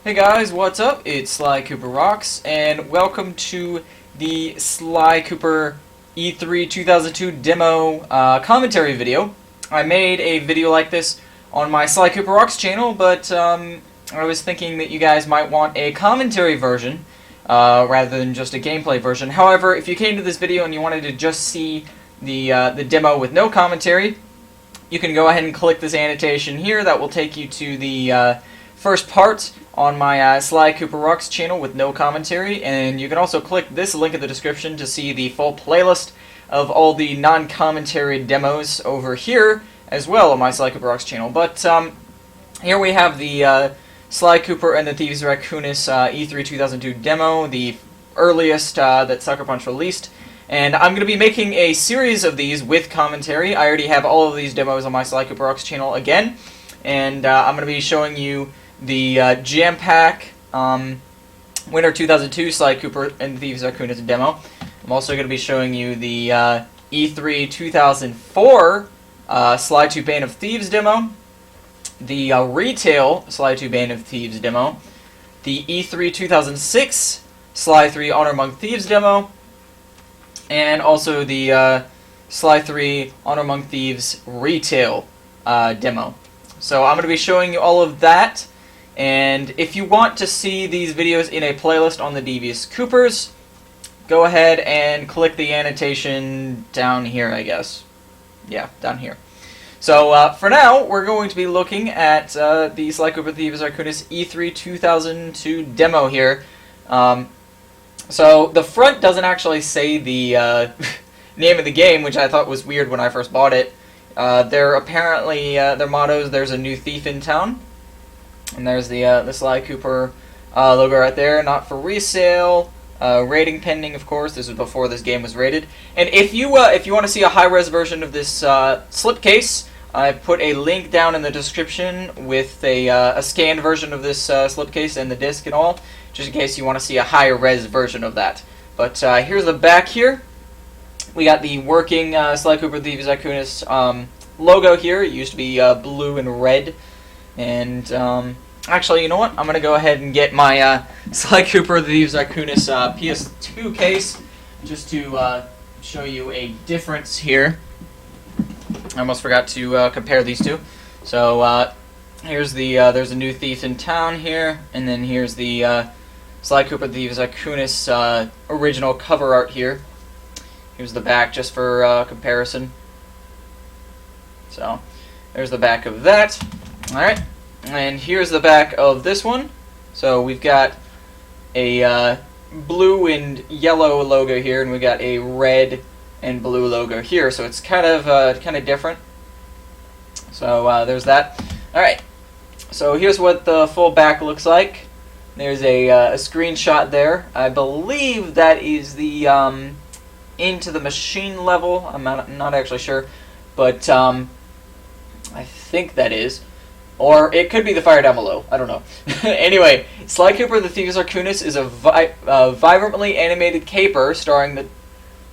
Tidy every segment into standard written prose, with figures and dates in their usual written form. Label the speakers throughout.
Speaker 1: Hey guys, what's up? It's Sly Cooper Rocks, and welcome to the Sly Cooper E3 2002 demo commentary video. I made a video like this on my Sly Cooper Rocks channel, but I was thinking that you guys might want a commentary version rather than just a gameplay version. However, if you came to this video and you wanted to just see the demo with no commentary, you can go ahead and click this annotation here. That will take you to the first part on my Sly Cooper Rocks channel with no commentary, and you can also click this link in the description to see the full playlist of all the non-commentary demos over here as well on my Sly Cooper Rocks channel. But here we have the Sly Cooper and the Thievious Racoonas E3 2002 demo, the earliest that Sucker Punch released. And I'm going to be making a series of these with commentary. I already have all of these demos on my Sly Cooper Rocks channel again, and I'm going to be showing you the Jam Pack Winter 2002 Sly Cooper and Thievious Racoonas demo. I'm also going to be showing you the E3 2004 Sly 2 Bane of Thieves demo, the Retail Sly 2 Bane of Thieves demo, the E3 2006 Sly 3 Honor Among Thieves demo, and also the Sly 3 Honor Among Thieves Retail demo. So I'm going to be showing you all of that. And if you want to see these videos in a playlist on the Devious Coopers, go ahead and click the annotation down here, I guess. Yeah, down here. So for now, we're going to be looking at the Sly Cooper Thievious Racoonas E3 2002 demo here. So the front doesn't actually say the name of the game, which I thought was weird when I first bought it. They're apparently, their mottos, there's a new thief in town. And there's the Sly Cooper logo right there. Not for resale. Rating pending, of course. This was before this game was rated. And if you want to see a high-res version of this slipcase, I put a link down in the description with a scanned version of this slipcase and the disc and all, just in case you want to see a high-res version of that. But here's the back here. We got the working Sly Cooper Thievious Racoonas logo here. It used to be blue and red. And actually, you know what? I'm going to go ahead and get my Sly Cooper the Thievious Racoonas PS2 case just to show you a difference here. I almost forgot to compare these two. So here's the there's a new thief in town here, and then here's the Sly Cooper the Thievious Racoonas original cover art here. Here's the back just for comparison. So there's the back of that. Alright, and here's the back of this one. So we've got a blue and yellow logo here, and we got a red and blue logo here. So it's kind of different. So there's that. Alright, so here's what the full back looks like. There's a screenshot there. I believe that is the Into the Machine level. I'm not actually sure, but I think that is. Or it could be the fire down below. I don't know. Anyway, Sly Cooper the Thievious Racoonas is a vibrantly animated caper starring the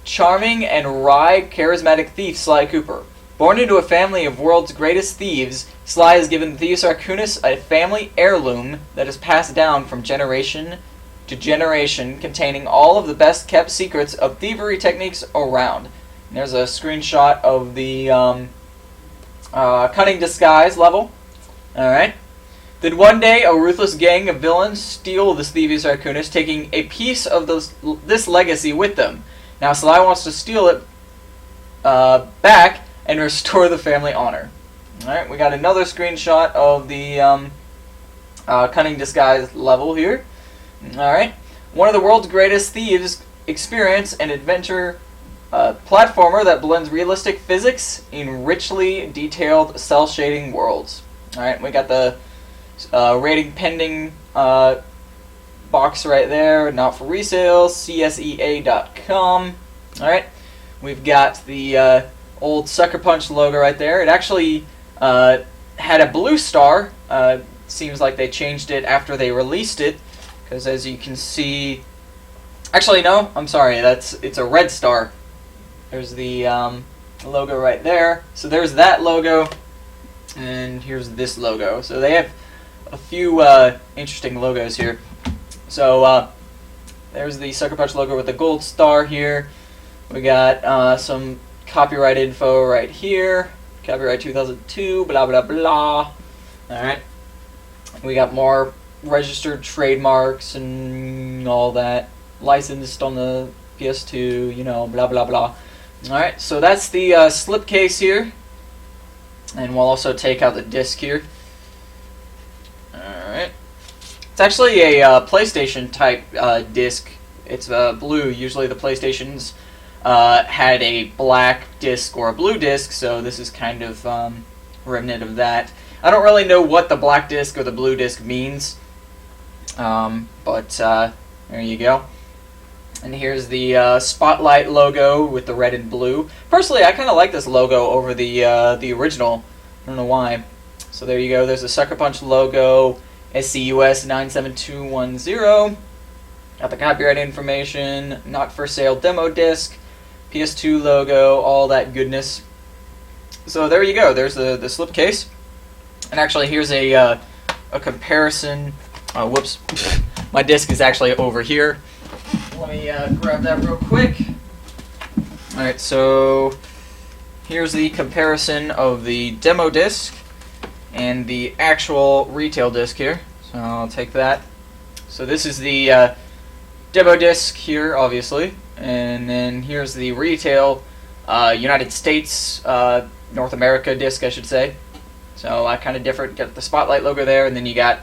Speaker 1: charming and wry, charismatic thief Sly Cooper. Born into a family of world's greatest thieves, Sly has given the Thievious Racoonas a family heirloom that is passed down from generation to generation, containing all of the best-kept secrets of thievery techniques around. And there's a screenshot of the Cunning Disguise level. Alright. Then one day, a ruthless gang of villains steal the Thievious Racoonas, taking a piece of this legacy with them. Now Sly wants to steal it back and restore the family honor. Alright, we got another screenshot of the Cunning Disguise level here. Alright. One of the world's greatest thieves experience an adventure platformer that blends realistic physics in richly detailed cel-shading worlds. Alright, we got the rating pending box right there, not for resale, csea.com. Alright, we've got the old Sucker Punch logo right there. It actually had a blue star. Seems like they changed it after they released it, because as you can see, actually no, I'm sorry, it's a red star. There's the logo right there. So there's that logo. And here's this logo. So they have a few interesting logos here. So there's the Sucker Punch logo with the gold star here. We got some copyright info right here. Copyright 2002, blah blah blah. Alright. We got more registered trademarks and all that. Licensed on the PS2, you know, blah blah blah. Alright, so that's the slipcase here. And we'll also take out the disc here. Alright. It's actually a PlayStation type disc. It's blue. Usually the PlayStations had a black disc or a blue disc, so this is kind of remnant of that. I don't really know what the black disc or the blue disc means, but there you go. And here's the Spotlight logo with the red and blue. Personally, I kind of like this logo over the original. I don't know why. So there you go. There's the Sucker Punch logo, SCUS-97210. Got the copyright information, not for sale demo disc, PS2 logo, all that goodness. So there you go. There's the slipcase. And actually, here's a comparison. Whoops, my disc is actually over here. Let me grab that real quick. Alright, so here's the comparison of the demo disc and the actual retail disc here. So I'll take that. So this is the demo disc here, obviously. And then here's the retail United States, North America disc, I should say. So kind of different. Got the Spotlight logo there, and then you got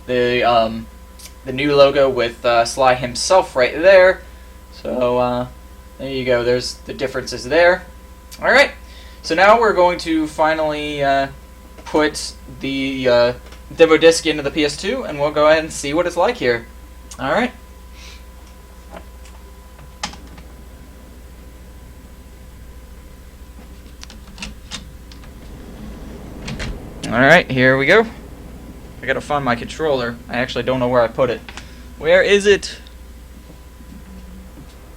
Speaker 1: the new logo with Sly himself right there. So there you go. There's the differences there. All right. So now we're going to finally put the demo disc into the PS2, and we'll go ahead and see what it's like here. All right. Alright, here we go. I gotta find my controller. I actually don't know where I put it. Where is it?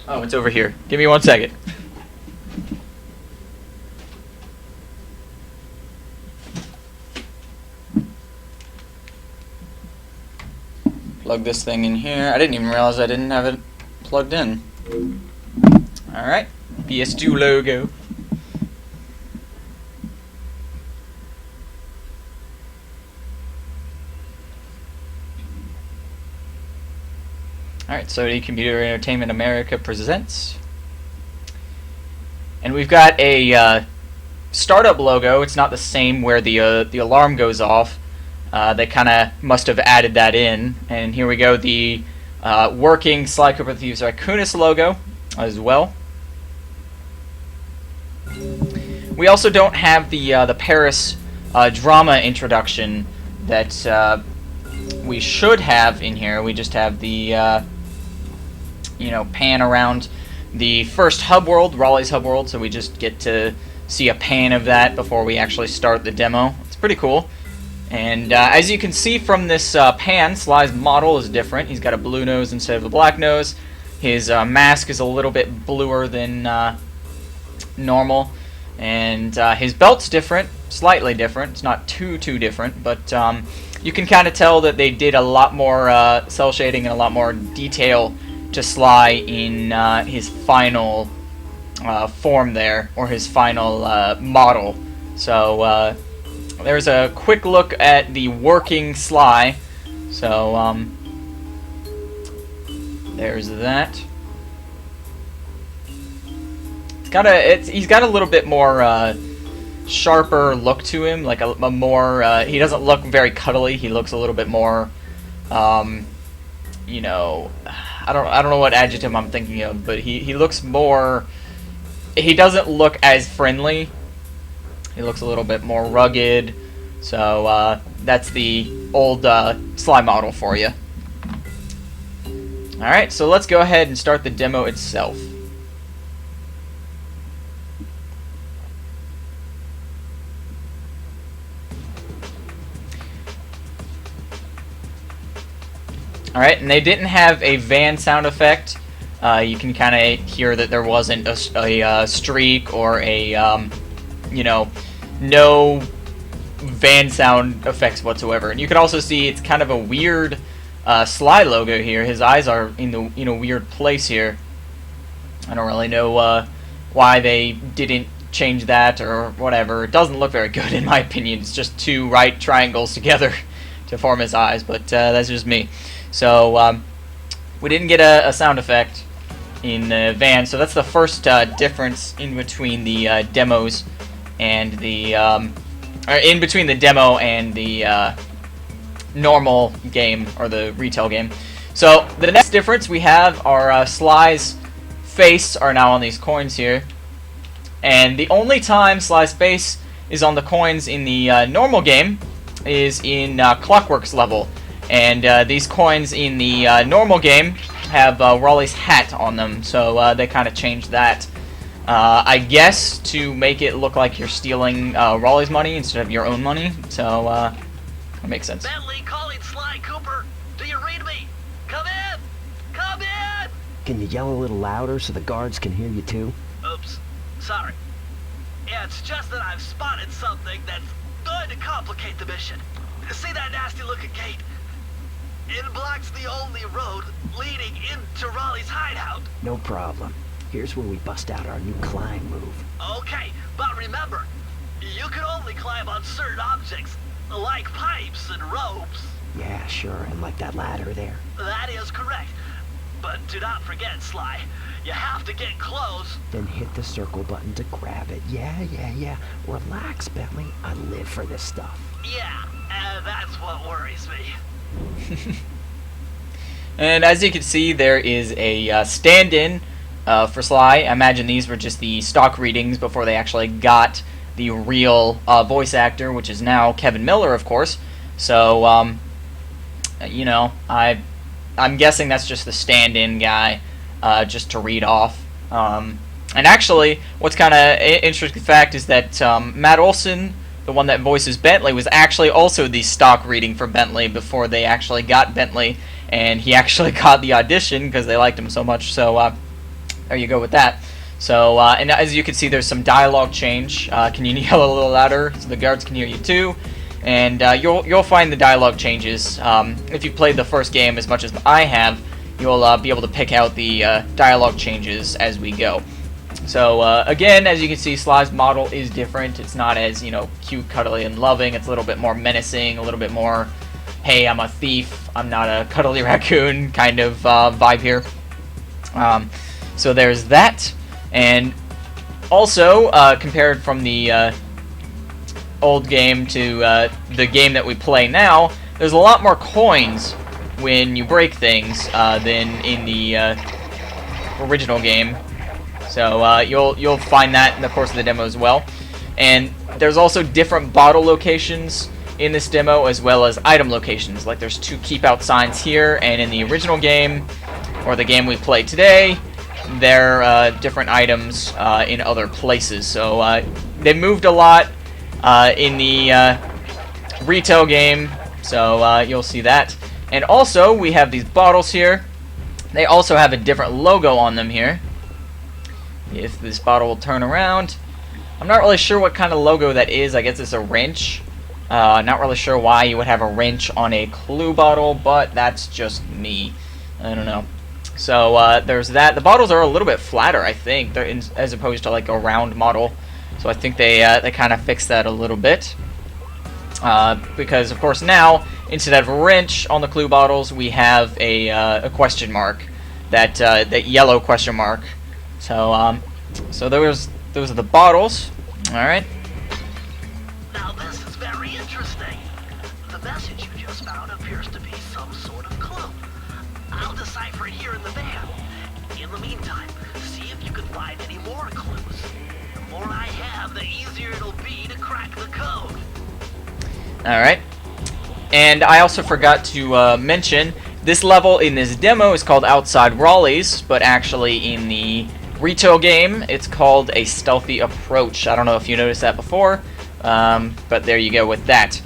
Speaker 1: Oh, it's over here. Give me 1 second. Plug this thing in here. I didn't even realize I didn't have it plugged in. Alright, PS2 logo. Alright, Sony Computer Entertainment America presents. And we've got a startup logo. It's not the same where the alarm goes off. They kind of must have added that in. And here we go, the working Sly Cooper Thievious Racoonas logo as well. We also don't have the Paris drama introduction that we should have in here. We just have the pan around the first hub world, Raleigh's hub world, so we just get to see a pan of that before we actually start the demo. It's pretty cool. And as you can see from this pan, Sly's model is different. He's got a blue nose instead of a black nose. His mask is a little bit bluer than normal. And his belt's different, slightly different. It's not too different, but you can kind of tell that they did a lot more cell shading and a lot more detail to Sly in his final form there, or his final model. So there's a quick look at the working Sly. So there's that. He's got a little bit more sharper look to him, like a more. He doesn't look very cuddly. He looks a little bit more. I don't know what adjective I'm thinking of, but he looks more. He doesn't look as friendly. He looks a little bit more rugged. So that's the old Sly model for you. All right, so let's go ahead and start the demo itself. Alright, and they didn't have a van sound effect. You can kind of hear that there wasn't a streak or a, no van sound effects whatsoever. And you can also see it's kind of a weird Sly logo here. His eyes are in the weird place here. I don't really know why they didn't change that or whatever. It doesn't look very good in my opinion. It's just two right triangles together to form his eyes, but that's just me. So we didn't get a sound effect in the van, so that's the first difference in between the demos and the or in between the demo and the normal game or the retail game. So the next difference we have are Sly's face are now on these coins here, and the only time Sly's face is on the coins in the normal game is in Clockwork's level, and these coins in the normal game have Raleigh's hat on them, so they kind of changed that. I guess to make it look like you're stealing Raleigh's money instead of your own money, so that makes sense.
Speaker 2: Bentley calling Sly Cooper. Do you read me? Come in! Come in!
Speaker 3: Can you yell a little louder so the guards can hear you too?
Speaker 2: Oops. Sorry. Yeah, it's just that I've spotted something that's going to complicate the mission. See that nasty looking gate? It blocks the only road leading into Raleigh's hideout.
Speaker 3: No problem. Here's where we bust out our new climb move.
Speaker 2: Okay, but remember, you can only climb on certain objects, like pipes and ropes.
Speaker 3: Yeah, sure, and like that ladder there.
Speaker 2: That is correct. But do not forget, Sly, you have to get close.
Speaker 3: Then hit the circle button to grab it. Yeah. Relax, Bentley. I live for this stuff.
Speaker 2: Yeah, and that's what worries me.
Speaker 1: And as you can see, there is a stand-in for Sly. I imagine these were just the stock readings before they actually got the real voice actor, which is now Kevin Miller, of course. So, I'm guessing that's just the stand-in guy, just to read off. And actually, what's kind of interesting fact is that Matt Olson, the one that voices Bentley, was actually also the stock reading for Bentley before they actually got Bentley, and he actually got the audition because they liked him so much. So there you go with that. So and as you can see, there's some dialogue change. Can you yell a little louder so the guards can hear you too? And you'll find the dialogue changes. If you played the first game as much as I have, you'll be able to pick out the dialogue changes as we go. So again, as you can see, Sly's model is different. It's not as cute, cuddly, and loving. It's a little bit more menacing, a little bit more, hey, I'm a thief, I'm not a cuddly raccoon kind of vibe here. So there's that, and also compared from the old game to the game that we play now, there's a lot more coins when you break things than in the original game. So you'll find that in the course of the demo as well. And there's also different bottle locations in this demo as well as item locations. Like there's 2 keep out signs here, and in the original game or the game we play today, there are different items in other places. So they moved a lot in the retail game, so you'll see that. And also we have these bottles here. They also have a different logo on them here. If this bottle will turn around, I'm not really sure what kind of logo that is. I guess it's a wrench. Not really sure why you would have a wrench on a Clue bottle, but that's just me. I don't know. So there's that. The bottles are a little bit flatter, I think, they're as opposed to like a round model. So I think they kind of fixed that a little bit. Because of course now, instead of a wrench on the Clue bottles, we have a question mark, that yellow question mark. So so those are the bottles. All right.
Speaker 2: Now this is very interesting. The message you just found appears to be some sort of clue. I'll decipher it here in the van. In the meantime, see if you can find any more clues. The more I have, the easier it'll be to crack the code.
Speaker 1: Alright. And I also forgot to mention, this level in this demo is called Outside Raleigh's, but actually in the retail game, it's called a Stealthy Approach. I don't know if you noticed that before, but there you go with that.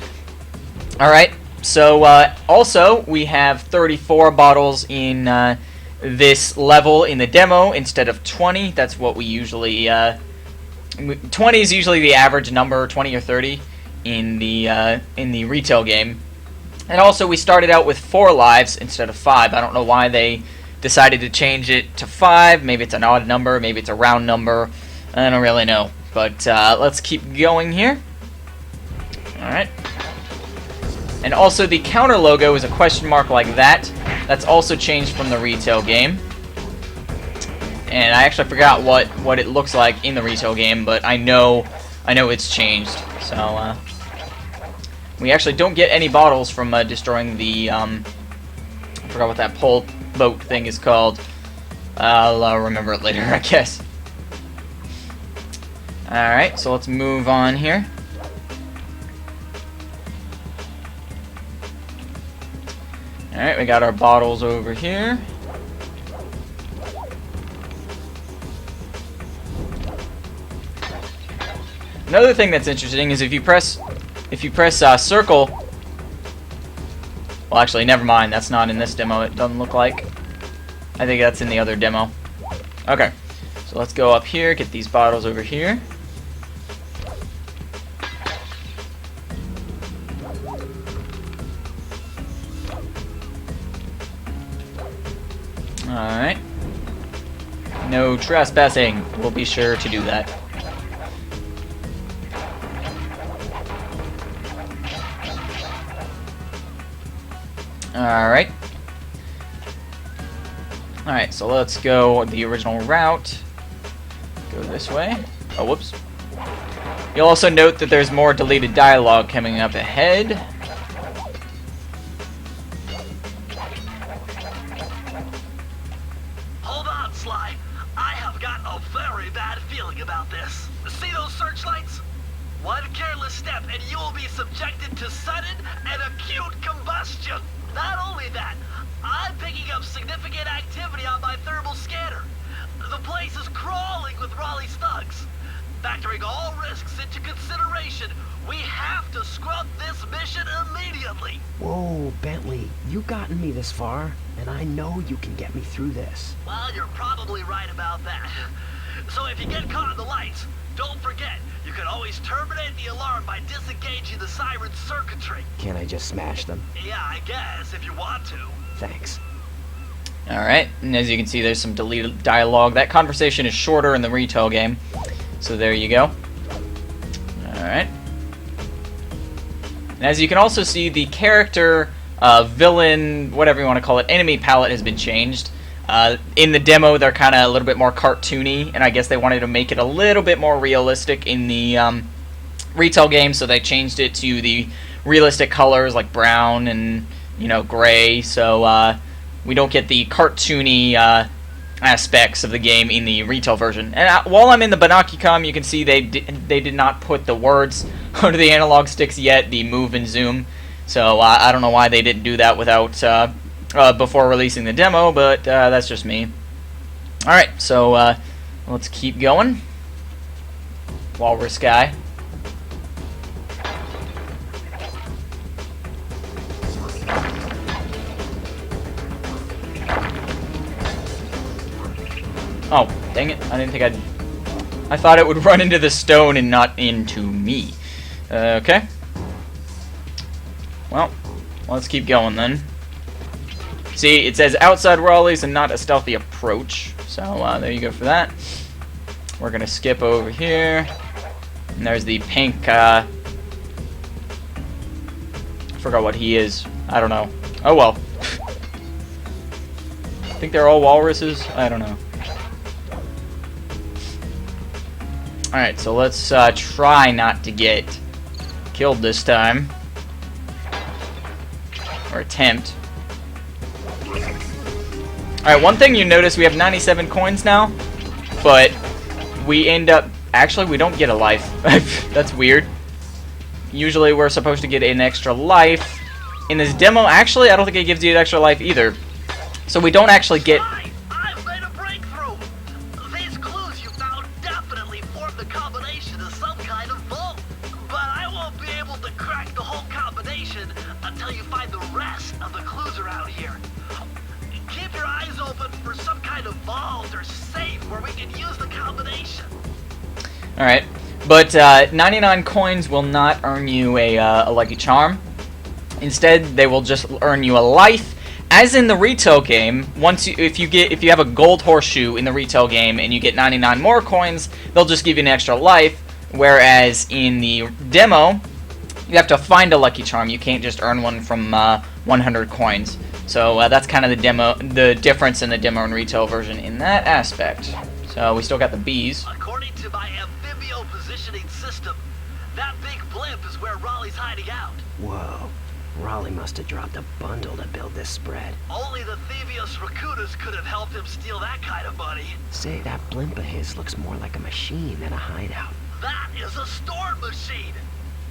Speaker 1: Alright, so also we have 34 bottles in this level in the demo instead of 20. That's what we usually... 20 is usually the average number, 20 or 30 in the retail game. And also, we started out with 4 lives instead of 5. I don't know why they decided to change it to 5. Maybe it's an odd number, maybe it's a round number. I don't really know. But let's keep going here. Alright. And also, the counter logo is a question mark like that. That's also changed from the retail game. And I actually forgot what it looks like in the retail game, but I know it's changed. So, we actually don't get any bottles from destroying the, I forgot what that pole boat thing is called. I'll remember it later, I guess. Alright, so let's move on here. Alright, we got our bottles over here. Another thing that's interesting is if you press circle. Well, actually, never mind. That's not in this demo. It doesn't look like. I think that's in the other demo. Okay, so let's go up here. Get these bottles over here. Alright. No trespassing. We'll be sure to do that. Alright. Alright, so let's go the original route. Go this way. Oh, whoops. You'll also note that there's more deleted dialogue coming up ahead.
Speaker 2: Hold on, Sly. I have got a very bad feeling about this. See those searchlights? One careless step and you will be subjected to sudden and acute combustion. Not only that, I'm picking up significant activity on my thermal scanner. The place is crawling with Raleigh thugs. Factoring all risks into consideration, we have to scrub this mission immediately.
Speaker 3: Whoa, Bentley, you've gotten me this far, and I know you can get me through this.
Speaker 2: Well, you're probably right about that. So if you get caught in the lights, don't forget, you can always terminate the alarm by disengaging the siren circuitry.
Speaker 3: Can I just smash them?
Speaker 2: Yeah, I guess, if you want to.
Speaker 3: Thanks.
Speaker 1: Alright, and as you can see, there's some deleted dialogue. That conversation is shorter in the retail game. So there you go. Alright. And as you can also see, the character, villain, whatever you want to call it, enemy palette has been changed. In the demo, they're kind of a little bit more cartoony, and I guess they wanted to make it a little bit more realistic in the retail game, so they changed it to the realistic colors like brown and, you know, gray, so we don't get the cartoony aspects of the game in the retail version. And while I'm in the Banaki-Com, you can see they did not put the words onto the analog sticks yet, the move and zoom, so I don't know why they didn't do that without before releasing the demo, but that's just me. Alright, so let's keep going. Walrus guy. Oh, dang it. I didn't think I thought it would run into the stone and not into me. Okay. Well, let's keep going then. See, it says outside Raleigh's and not a stealthy approach. So, there you go for that. We're going to skip over here. And there's the pink, I forgot what he is. I don't know. Oh, well. I think they're all walruses. I don't know. Alright, so let's try not to get killed this time. Or attempt. Alright, one thing you notice, we have 97 coins now, but we end up... Actually, we don't get a life. That's weird. Usually we're supposed to get an extra life. In this demo, actually, I don't think it gives you an extra life either. So we don't actually get...
Speaker 2: I've made a breakthrough! These clues you found definitely form the combination of some kind of vault. But I won't be able to crack the whole combination until you find the rest of the clues around here. Keep your eyes open for some kind of vault or safe where we can use the combination.
Speaker 1: Alright. But 99 coins will not earn you a lucky charm. Instead, they will just earn you a life. As in the retail game, if you have a gold horseshoe in the retail game and you get 99 more coins, they'll just give you an extra life. Whereas in the demo, you have to find a lucky charm. You can't just earn one from 100 coins. So that's kind of the difference in the demo and retail version in that aspect. So we still got the bees.
Speaker 2: According to my amphibio positioning system, that big blimp is where Raleigh's hiding out.
Speaker 3: Whoa. Raleigh must have dropped a bundle to build this spread.
Speaker 2: Only the Thievious Racoonas could have helped him steal that kind of money.
Speaker 3: Say, that blimp of his looks more like a machine than a hideout.
Speaker 2: That is a storm machine.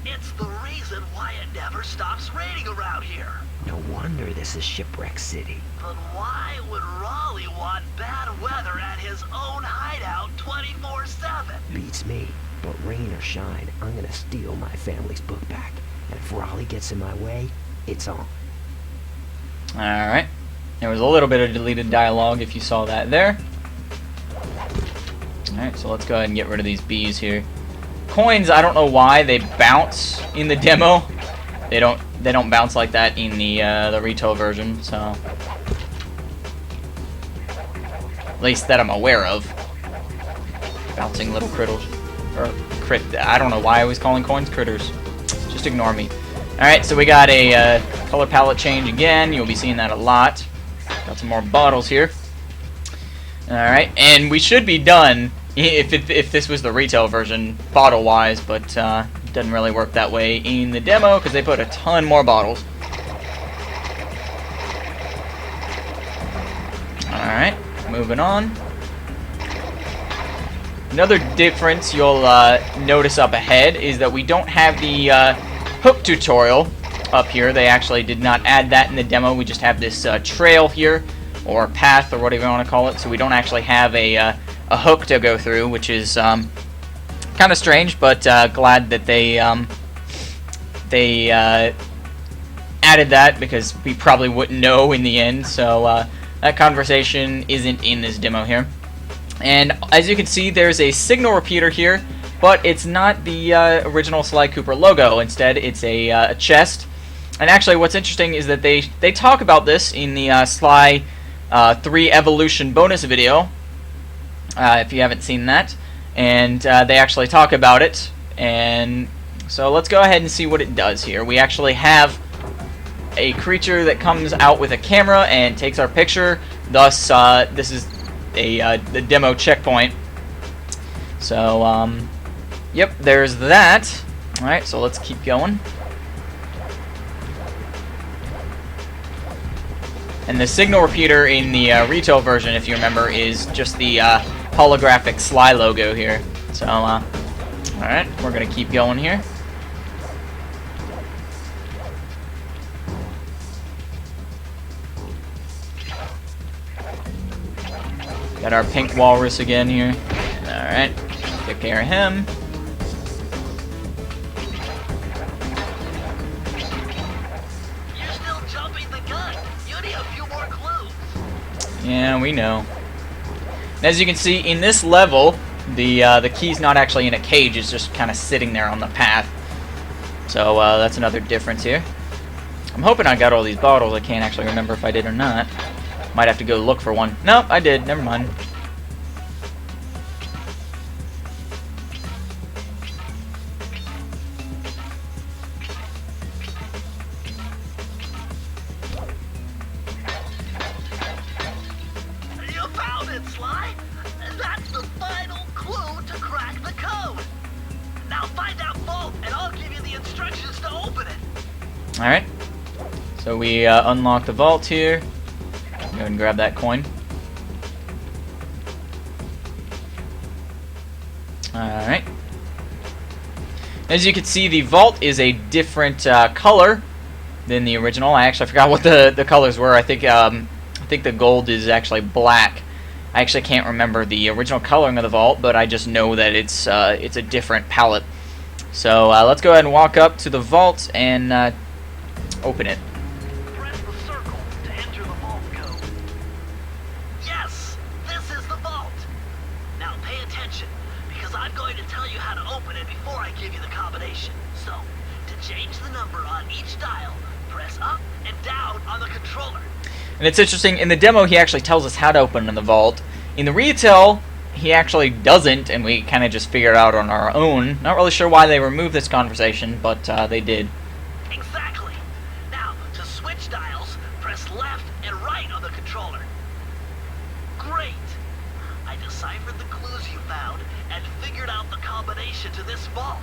Speaker 2: It's the reason why it never stops raining around here.
Speaker 3: No wonder this is Shipwreck City.
Speaker 2: But why would Raleigh want bad weather at his own hideout 24/7?
Speaker 3: Beats me. But rain or shine, I'm gonna steal my family's book back. And if Raleigh gets in my way, it's on.
Speaker 1: Alright. There was a little bit of deleted dialogue if you saw that there. Alright, so let's go ahead and get rid of these bees here. Coins, I don't know why they bounce in the demo. They don't bounce like that in the retail version, so at least that I'm aware of. Bouncing little critters. Or I don't know why I was calling coins critters. Just ignore me. Alright, so we got a color palette change again. You'll be seeing that a lot. Got some more bottles here. Alright, and we should be done if this was the retail version, bottle-wise, but it doesn't really work that way in the demo because they put a ton more bottles. Alright, moving on. Another difference you'll notice up ahead is that we don't have the hook tutorial up here. They actually did not add that in the demo. We just have this trail here, or path, or whatever you want to call it. So we don't actually have a hook to go through, which is kind of strange, but glad that they added that because we probably wouldn't know in the end. So that conversation isn't in this demo here. And as you can see, there's a signal repeater here, but it's not the original Sly Cooper logo. Instead, it's a chest. And actually, what's interesting is that they talk about this in the Sly 3 Evolution bonus video, if you haven't seen that. And they actually talk about it. And so let's go ahead and see what it does here. We actually have a creature that comes out with a camera and takes our picture. Thus, this is the demo checkpoint. So, yep, there's that. Alright, so let's keep going. And the signal repeater in the retail version, if you remember, is just the holographic Sly logo here. So, alright, we're going to keep going here. Got our pink walrus again here. Alright, take care of him.
Speaker 2: You're still jumping the gun. You need a few more clues.
Speaker 1: Yeah, we know. As you can see, in this level, the key's not actually in a cage, it's just kind of sitting there on the path. So that's another difference here. I'm hoping I got all these bottles. I can't actually remember if I did or not. Might have to go look for one. Nope, I did. Never mind.
Speaker 2: You found it, Sly. That's the final clue to crack the code. Now find that vault, and I'll give you the instructions to open it.
Speaker 1: Alright. So we unlock the vault here. Go ahead and grab that coin. Alright. As you can see, the vault is a different color than the original. I actually forgot what the colors were. I think the gold is actually black. I actually can't remember the original coloring of the vault, but I just know that it's a different palette. So let's go ahead and walk up to the vault and open it.
Speaker 2: Press the circle to enter the vault code. Yes, this is the vault. Now pay attention, because I I'm going to tell you how to open it before I give you the combination. So, to change the number on each dial, press up and down on the controller.
Speaker 1: And it's interesting, in the demo he actually tells us how to open the vault. In the retail, he actually doesn't, and we kind of just figure it out on our own. Not really sure why they removed this conversation, but they did.
Speaker 2: Exactly. Now, to switch dials, press left and right on the controller. Great. I deciphered the clues you found and figured out the combination to this vault.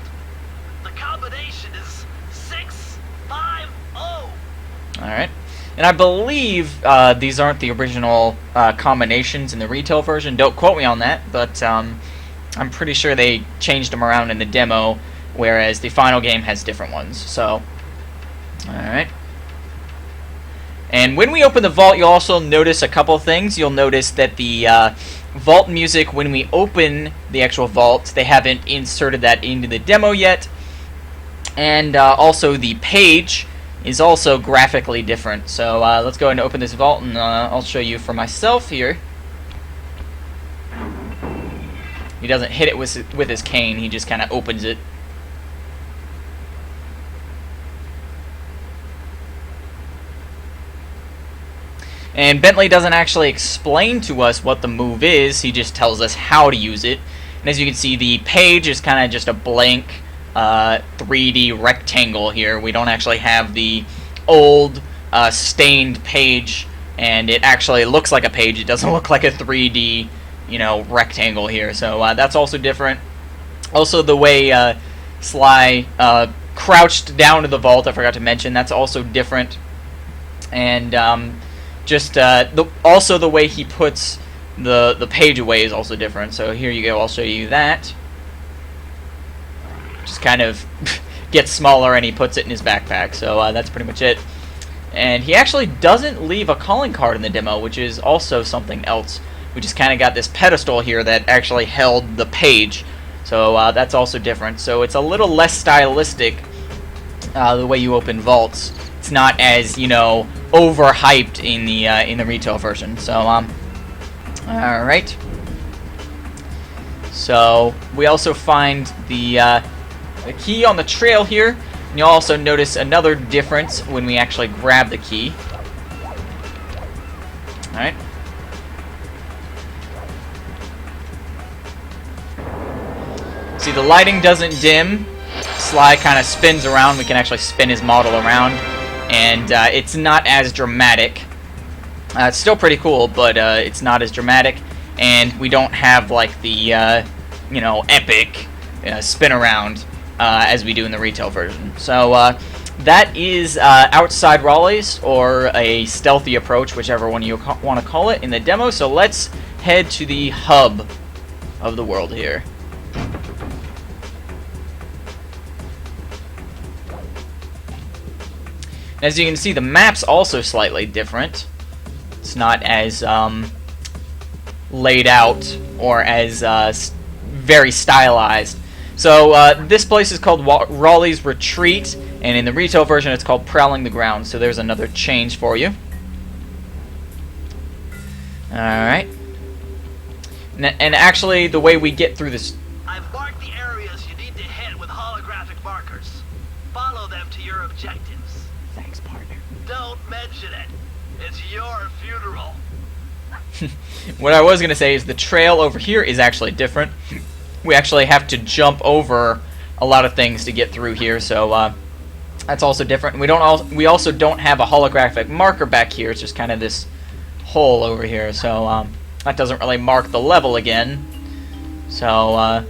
Speaker 2: The combination is 650.
Speaker 1: Alright. And I believe these aren't the original combinations in the retail version. Don't quote me on that, but I'm pretty sure they changed them around in the demo, whereas the final game has different ones. So, alright. And when we open the vault, you'll also notice a couple things. You'll notice that the vault music, when we open the actual vault, they haven't inserted that into the demo yet. And also the page is also graphically different. So let's go ahead and open this vault, and I'll show you for myself here. He doesn't hit it with his cane, he just kind of opens it. And Bentley doesn't actually explain to us what the move is, he just tells us how to use it. And as you can see, the page is kind of just a blank 3D rectangle here. We don't actually have the old stained page, and it actually looks like a page. It doesn't look like a 3D, you know, rectangle here. So that's also different. Also, the way Sly crouched down to the vault, I forgot to mention, that's also different. And also the way he puts the page away is also different. So here you go, I'll show you that. Just kind of gets smaller and he puts it in his backpack. So that's pretty much it. And he actually doesn't leave a calling card in the demo, which is also something else. We just kind of got this pedestal here that actually held the page. So that's also different. So it's a little less stylistic, the way you open vaults. It's not as, you know, overhyped in the retail version. So all right. So we also find the key on the trail here, and you'll also notice another difference when we actually grab the key. Alright. See, the lighting doesn't dim. Sly kind of spins around. We can actually spin his model around, and it's not as dramatic. It's still pretty cool, but it's not as dramatic, and we don't have like the you know, epic spin around as we do in the retail version. So that is outside Raleigh's, or a stealthy approach, whichever one you want to call it, in the demo. So let's head to the hub of the world here. As you can see, the map's also slightly different. It's not as laid out or as very stylized. So this place is called Raleigh's Retreat, and in the retail version it's called Prowling the Ground. So there's another change for you. Alright. And actually, the way we get through this...
Speaker 2: I've marked the areas you need to hit with holographic markers. Follow them to your objectives.
Speaker 3: Thanks, partner.
Speaker 2: Don't mention it. It's your funeral.
Speaker 1: What I was going to say is the trail over here is actually different. We actually have to jump over a lot of things to get through here, so that's also different. We also don't have a holographic marker back here. It's just kind of this hole over here, so that doesn't really mark the level again. So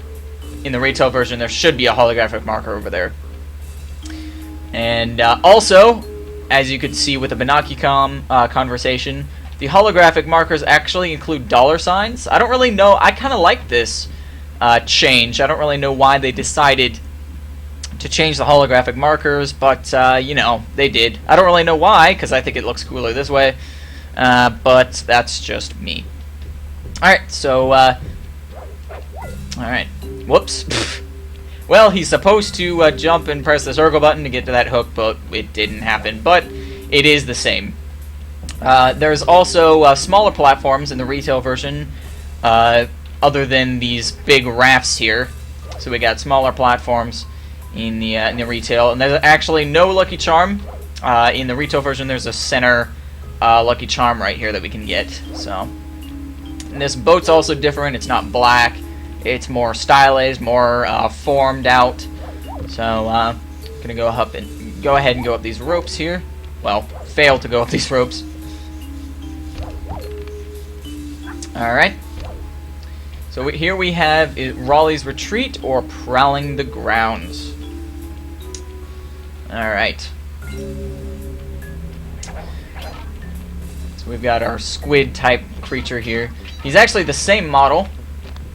Speaker 1: in the retail version, there should be a holographic marker over there. And also, as you could see with the Binocucom conversation, the holographic markers actually include $signs. I don't really know. I kind of like this change. I don't really know why they decided to change the holographic markers, but you know, they did. I don't really know why, because I think it looks cooler this way, but that's just me. Alright, so alright, whoops. Well, he's supposed to jump and press the circle button to get to that hook, but it didn't happen. But it is the same. There's also smaller platforms in the retail version, other than these big rafts here. So we got smaller platforms in the retail, and there's actually no Lucky Charm in the retail version. There's a center Lucky Charm right here that we can get. So, and this boat's also different. It's not black. It's more stylized, more formed out. So, gonna go ahead and go up these ropes here. Well, fail to go up these ropes. All right. So here we have Raleigh's Retreat or Prowling the Grounds. Alright. So we've got our squid type creature here. He's actually the same model,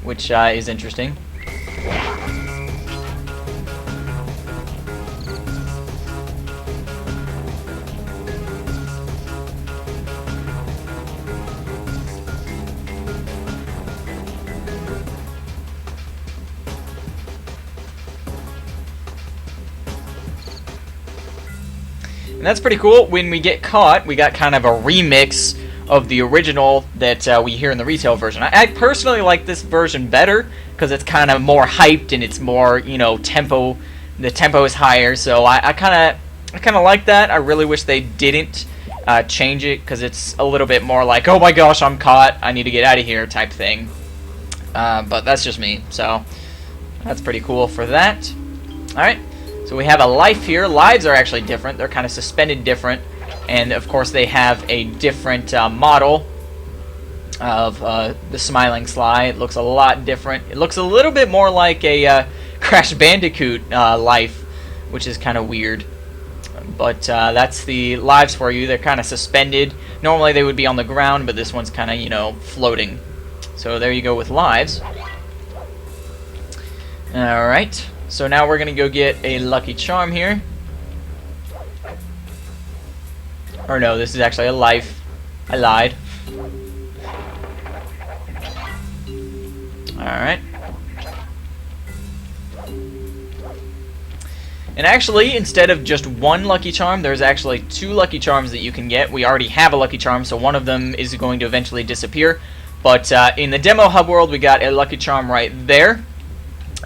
Speaker 1: which is interesting. And that's pretty cool. When we get caught, we got kind of a remix of the original that we hear in the retail version. I personally like this version better because it's kind of more hyped and it's more, you know, tempo. The tempo is higher, so I kind of like that. I really wish they didn't change it because it's a little bit more like, oh my gosh, I'm caught, I need to get out of here type thing. But that's just me, so that's pretty cool for that. All right. So we have a life here. Lives are actually different. They're kind of suspended different. And, of course, they have a different model of the Smiling Sly. It looks a lot different. It looks a little bit more like a Crash Bandicoot life, which is kind of weird. But that's the lives for you. They're kind of suspended. Normally they would be on the ground, but this one's kind of, you know, floating. So there you go with lives. All right. So now we're going to go get a Lucky Charm here. Or no, this is actually a life. I lied. Alright. And actually, instead of just one Lucky Charm, there's actually 2 Lucky Charms that you can get. We already have a Lucky Charm, so one of them is going to eventually disappear. But in the demo hub world, we got a Lucky Charm right there.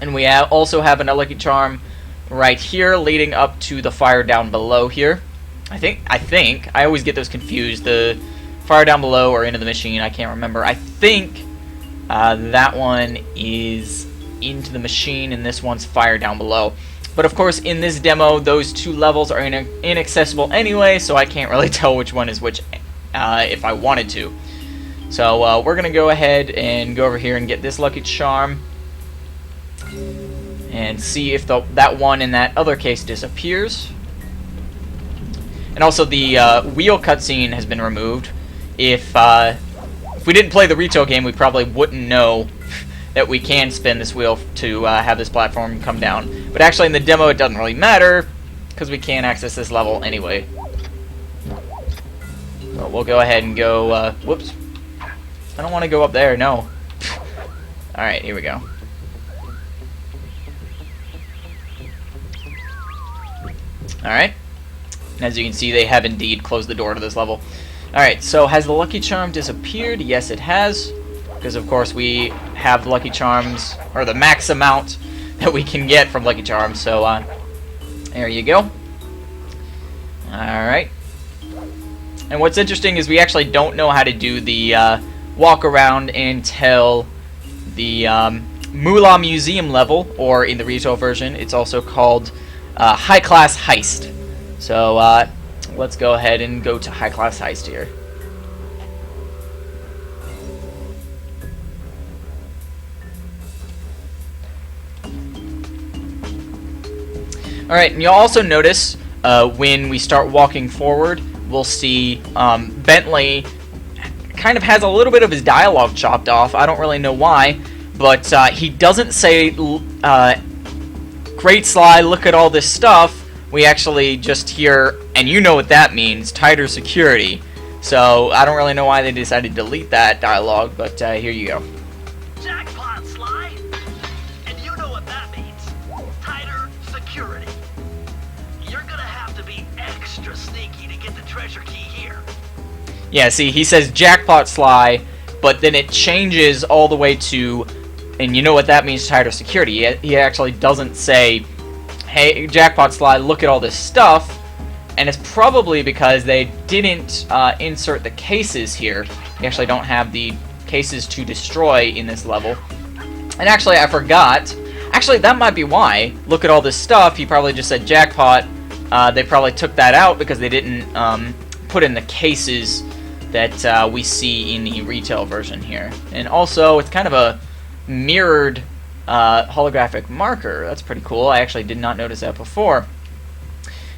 Speaker 1: And we also have a Lucky Charm right here leading up to the fire down below here. I think I always get those confused. The fire down below or into the machine, I can't remember. I think that one is into the machine and this one's fire down below. But of course in this demo those 2 levels are inaccessible anyway, so I can't really tell which one is which if I wanted to. So we're going to go ahead and go over here and get this Lucky Charm. And see if that one in that other case disappears. And also the wheel cutscene has been removed. If we didn't play the retail game, we probably wouldn't know that we can spin this wheel to have this platform come down. But actually in the demo it doesn't really matter because we can't access this level anyway. So we'll go ahead and go, whoops. I don't want to go up there, no. Alright, here we go. Alright, as you can see, they have indeed closed the door to this level. Alright, so has the Lucky Charm disappeared? Yes, it has. Because, of course, we have Lucky Charms, or the max amount that we can get from Lucky Charms. So, there you go. Alright. And what's interesting is we actually don't know how to do the walk around until the Moolah Museum level, or in the retail version, it's also called High Class Heist. So let's go ahead and go to High Class Heist here. Alright, and you'll also notice when we start walking forward, we'll see Bentley kind of has a little bit of his dialogue chopped off. I don't really know why, but he doesn't say, "Great Sly, look at all this stuff." We actually just hear, and you know what that means, tighter security. So I don't really know why they decided to delete that dialogue, but here you go.
Speaker 2: Jackpot, Sly! And you know what that means. Tighter security. You're gonna have to be extra sneaky to get the treasure key here.
Speaker 1: Yeah, see, he says jackpot Sly, but then it changes all the way to And you know what that means, tighter security. He actually doesn't say, hey, Jackpot Sly, look at all this stuff. And it's probably because they didn't insert the cases here. We actually don't have the cases to destroy in this level. And actually, I forgot. Actually, that might be why. Look at all this stuff. He probably just said Jackpot. They probably took that out because they didn't put in the cases that we see in the retail version here. And also, it's kind of a mirrored holographic marker. That's pretty cool. I actually did not notice that before.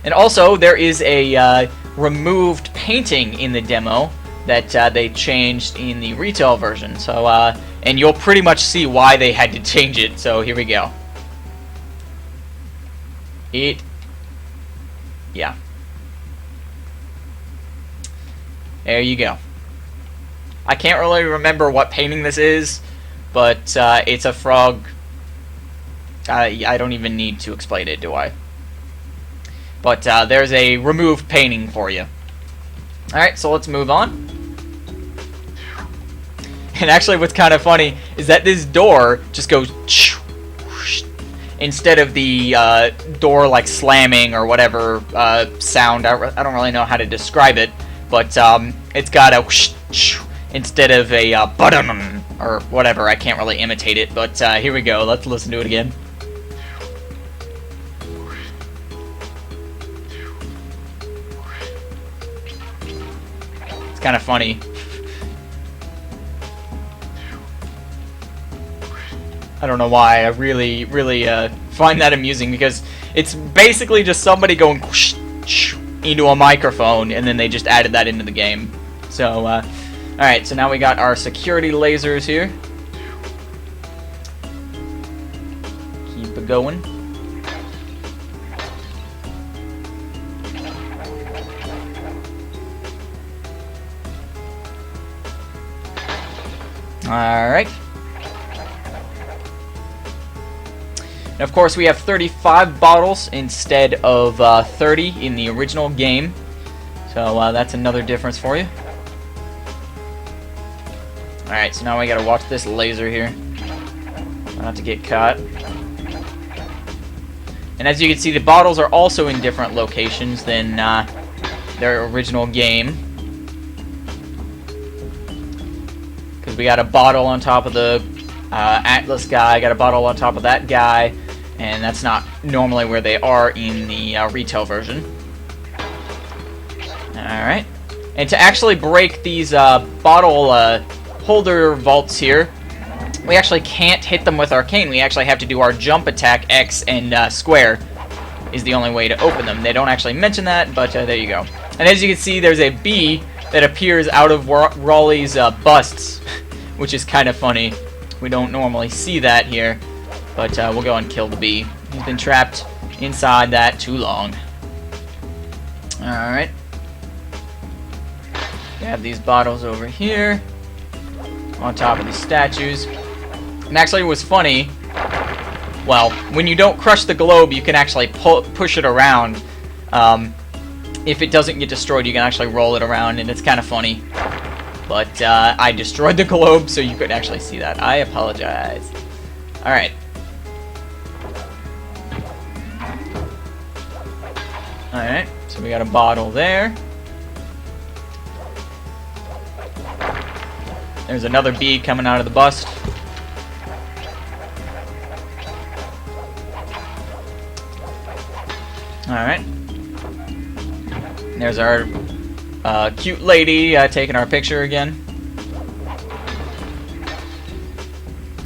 Speaker 1: And also, there is a removed painting in the demo that they changed in the retail version. So, and you'll pretty much see why they had to change it. So here we go. Yeah. There you go. I can't really remember what painting this is, but it's a frog. I don't even need to explain it, do I? But there's a removed painting for you. Alright, so let's move on. And actually what's kind of funny is that this door just goes instead of the door like slamming or whatever sound. I don't really know how to describe it, but it's got a instead of a button or whatever. I can't really imitate it, but here we go. Let's listen to it again. It's kind of funny. I don't know why. I really find that amusing because it's basically just somebody going into a microphone, and then they just added that into the game. So, alright, so now we got our security lasers here. Keep it going. Alright. And of course, we have 35 bottles instead of 30 in the original game. So that's another difference for you. Alright, so now we gotta watch this laser here. Not to get caught. And as you can see, the bottles are also in different locations than their original game. Because we got a bottle on top of the Atlas guy, got a bottle on top of that guy, and that's not normally where they are in the retail version. Alright. And to actually break these bottle holder vaults here, we actually can't hit them with Arcane. We actually have to do our jump attack, X, and square is the only way to open them. They don't actually mention that, but there you go. And as you can see, there's a bee that appears out of Raleigh's busts, which is kind of funny. We don't normally see that here, but we'll go and kill the bee. He's been trapped inside that too long. Alright. We have these bottles over here on top of the statues. And actually it was funny, well, when you don't crush the globe, you can actually push it around. If it doesn't get destroyed, you can actually roll it around, and it's kind of funny. But I destroyed the globe, so you could actually see that. I apologize. Alright. Alright, so we got a bottle there. There's another bee coming out of the bust. Alright. There's our cute lady taking our picture again.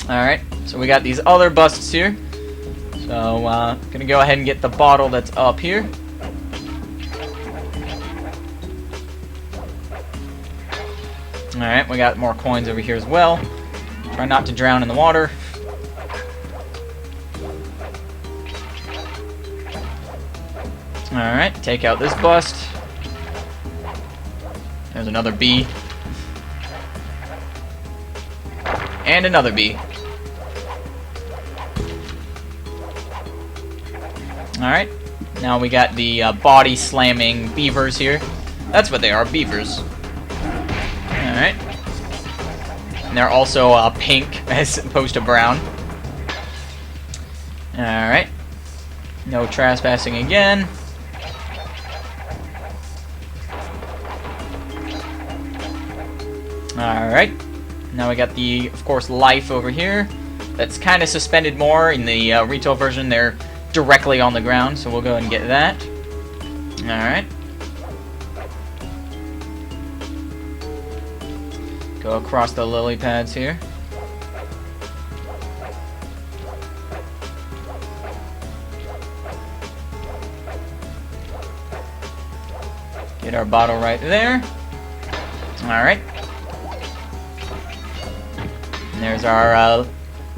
Speaker 1: Alright, so we got these other busts here. So, gonna go ahead and get the bottle that's up here. Alright, we got more coins over here as well. Try not to drown in the water. Alright, take out this bust. There's another bee. And another bee. Alright, now we got the body slamming beavers here. That's what they are, beavers. Alright. And they're also pink as opposed to brown. Alright. No trespassing again. Alright. Now we got the, of course, life over here. That's kind of suspended more. In the retail version, they're directly on the ground, so we'll go ahead and get that. Alright. Go across the lily pads here. Get our bottle right there. Alright. And there's our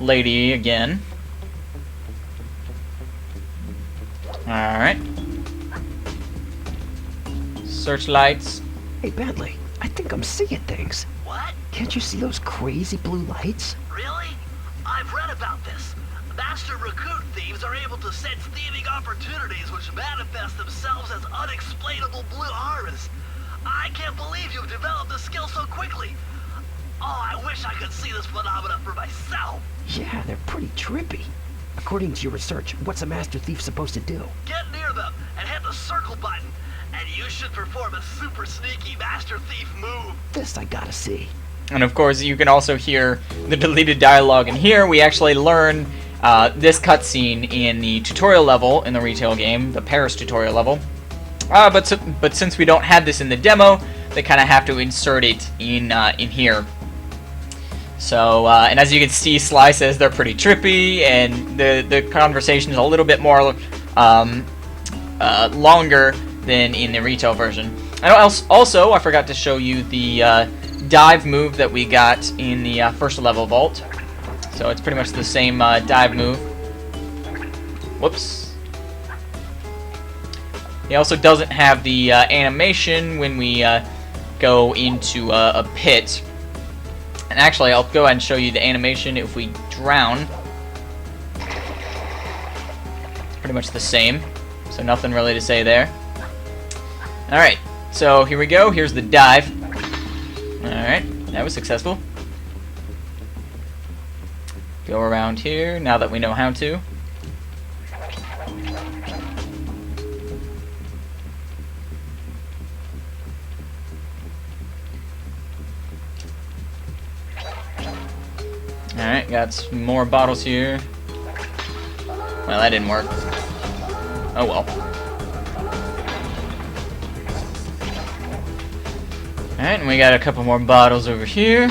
Speaker 1: lady again. Alright. Searchlights.
Speaker 3: Hey, Bentley, I think I'm seeing things.
Speaker 2: What?
Speaker 3: Can't you see those crazy blue lights?
Speaker 2: Really? I've read about this. Master Raccoon thieves are able to sense thieving opportunities which manifest themselves as unexplainable blue auras. I can't believe you've developed this skill so quickly. Oh, I wish I could see this phenomena for myself.
Speaker 3: Yeah, they're pretty trippy. According to your research, what's a master thief supposed to do?
Speaker 2: Get near them and hit the circle button, and you should perform a super sneaky master thief move.
Speaker 3: This I gotta see.
Speaker 1: And of course, you can also hear the deleted dialogue in here. We actually learn this cutscene in the tutorial level in the retail game, the Paris tutorial level. But since we don't have this in the demo, they kind of have to insert it in here. So, and as you can see, Sly says they're pretty trippy, and the conversation is a little bit more longer than in the retail version. And also, I forgot to show you the dive move that we got in the first level vault. So it's pretty much the same dive move. Whoops. He also doesn't have the animation when we go into a pit. And actually, I'll go ahead and show you the animation if we drown. It's pretty much the same, so nothing really to say there. Alright, so here we go. Here's the dive. Alright, that was successful. Go around here, now that we know how to. Alright, got some more bottles here. Well, that didn't work. Oh well. Alright, and we got a couple more bottles over here.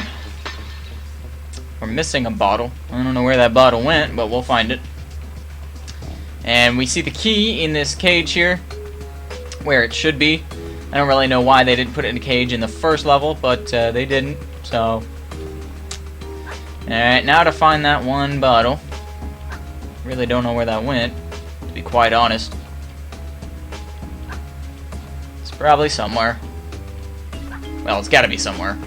Speaker 1: We're missing a bottle. I don't know where that bottle went, but we'll find it. And we see the key in this cage here, where it should be. I don't really know why they didn't put it in the cage in the first level, but they didn't, so... Alright, now to find that one bottle. Really don't know where that went, to be quite honest. It's probably somewhere. Well, it's gotta be somewhere.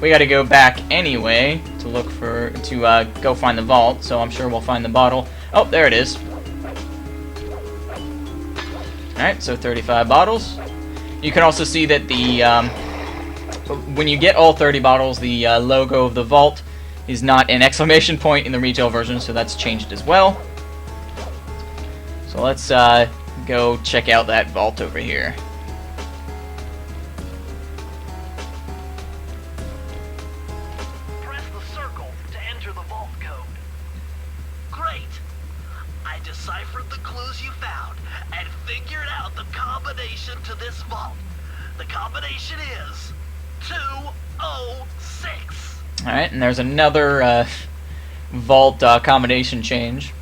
Speaker 1: We gotta go back anyway to look for, go find the vault, so I'm sure we'll find the bottle. Oh, there it is. Alright, so 35 bottles. You can also see that the, when you get all 30 bottles, the logo of the vault is not an exclamation point in the retail version, so that's changed as well. So let's go check out that vault over here.
Speaker 2: Press the circle to enter the vault code. Great! I deciphered the clues you found and figured out the combination to this vault. The combination is 206.
Speaker 1: Alright, and there's another vault combination change.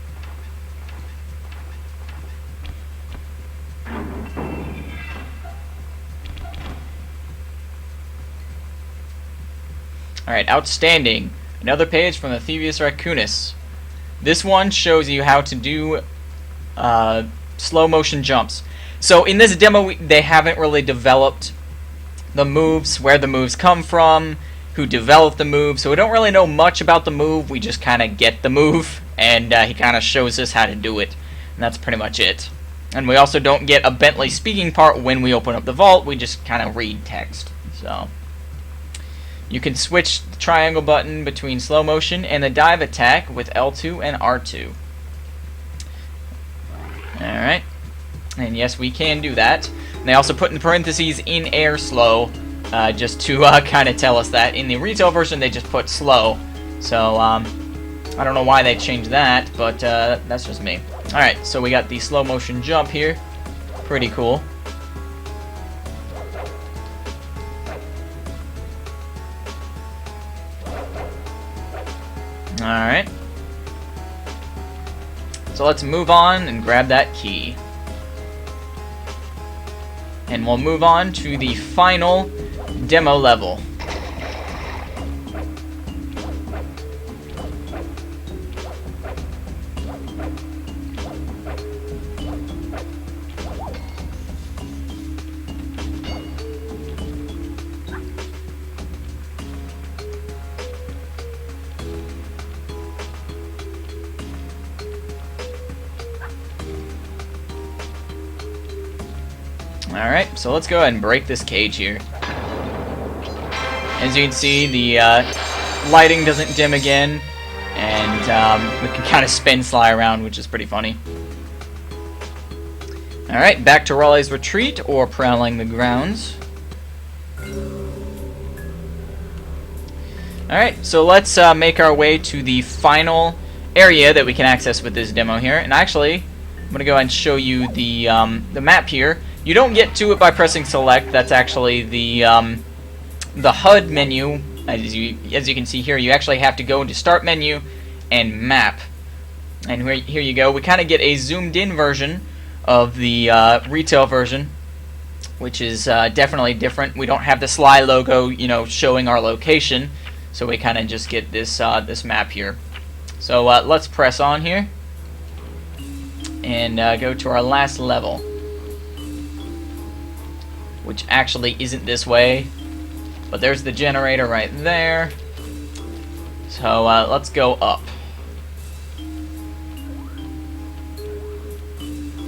Speaker 1: Alright, outstanding. Another page from the Thievious Racoonas. This one shows you how to do slow motion jumps. So in this demo, they haven't really developed the moves, where the moves come from, who developed the move, so we don't really know much about the move. We just kind of get the move, and he kind of shows us how to do it, and that's pretty much it. And we also don't get a Bentley speaking part when we open up the vault. We just kind of read text. So You can switch the triangle button between slow motion and the dive attack with L2 and R2. Alright. And yes, we can do that. And they also put in parentheses in air slow, just to kind of tell us that. In the retail version, they just put slow. So, I don't know why they changed that, but that's just me. Alright, so we got the slow motion jump here. Pretty cool. Alright. So let's move on and grab that key. And we'll move on to the final demo level. Alright, so let's go ahead and break this cage here. As you can see, the lighting doesn't dim again, and we can kind of spin Sly around, which is pretty funny. Alright, back to Raleigh's retreat, or prowling the grounds. Alright, so let's make our way to the final area that we can access with this demo here. And actually, I'm going to go ahead and show you the map here. You don't get to it by pressing select. That's actually the HUD menu. As you can see here, you actually have to go into start menu and map. And here you go. We kind of get a zoomed in version of the retail version, which is definitely different. We don't have the Sly logo, you know, showing our location. So we kind of just get this this map here. So let's press on here and go to our last level, which actually isn't this way, but there's the generator right there. So let's go up.